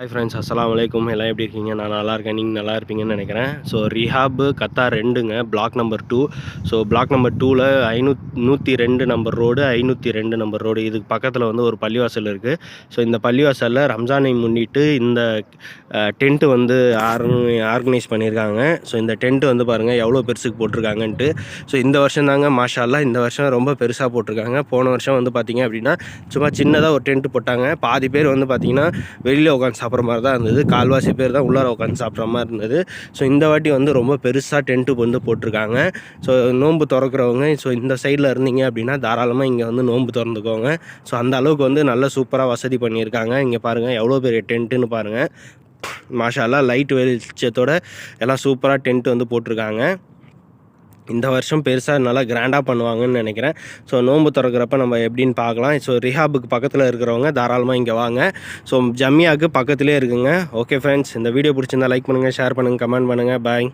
Hi friends, அஸ்ஸலாமு அலைக்கும். எல்லாம் எப்படி இருக்கீங்க? நான் நல்லா இருக்கேன். நீங்கள் நல்லா இருப்பீங்கன்னு நினைக்கிறேன். ஸோ ரிஹாபு கத்தார் 2ங்க, block number 2. So block number 2ல் 102 நம்பர் ரோடு, 502 நம்பர் ரோடு. இதுக்கு பக்கத்தில் வந்து ஒரு பள்ளிவாசல் இருக்குது. ஸோ இந்த பள்ளிவாசலில் ரம்ஜானை முன்னிட்டு இந்த டென்ட்டு வந்து ஆர்கனைஸ் பண்ணியிருக்காங்க. ஸோ இந்த டென்ட்டு வந்து பாருங்கள் எவ்வளோ பெருசுக்கு போட்டிருக்காங்கன்ட்டு. ஸோ இந்த வருஷம் தாங்க மாஷா அல்லாஹ், இந்த வருஷம் ரொம்ப பெருசாக போட்டிருக்காங்க. போன வருஷம் வந்து பார்த்திங்க அப்படின்னா சும்மா சின்னதாக ஒரு டென்ட்டு போட்டாங்க. பாதி பேர் வந்து பார்த்திங்கன்னா வெளியில் உட்காந்து சாப்பிட்ற மாதிரி தான் இருந்தது. கால்வாசி பேர் தான் உள்ளார உட்காந்து சாப்பிட்ற மாதிரி இருந்தது. ஸோ இந்த வாட்டி வந்து ரொம்ப பெருசாக டென்ட்டு வந்து போட்டிருக்காங்க. ஸோ நோன்பு திறக்கிறவங்க இந்த சைடில் இருந்தீங்க அப்படின்னா தாராளமாக இங்கே வந்து நோன்பு திறந்துக்கோங்க. ஸோ அந்த அளவுக்கு வந்து நல்ல சூப்பராக வசதி பண்ணியிருக்காங்க. இங்கே பாருங்கள் எவ்வளோ பெரிய டென்ட்டுன்னு பாருங்கள். மாஷா அல்லாஹ், லைட் வெளிச்சத்தோட எல்லாம் சூப்பராக டென்ட் வந்து போட்டிருக்காங்க. இந்த வருஷம் பெருசாக நல்லா கிராண்டாக பண்ணுவாங்கன்னு நினைக்கிறேன். ஸோ நோன்பு திறக்கிறப்ப நம்ம எப்படின்னு பார்க்கலாம். ஸோ ரிஹாபுக்கு பக்கத்தில் இருக்கிறவங்க தாராளமாக இங்கே வாங்க. ஸோ ஜமியாவுக்கு பக்கத்துலேயே இருக்குங்க. ஓகே ஃப்ரெண்ட்ஸ், இந்த வீடியோ பிடிச்சிருந்தா லைக் பண்ணுங்கள், ஷேர் பண்ணுங்கள், கமெண்ட் பண்ணுங்கள். பாய்.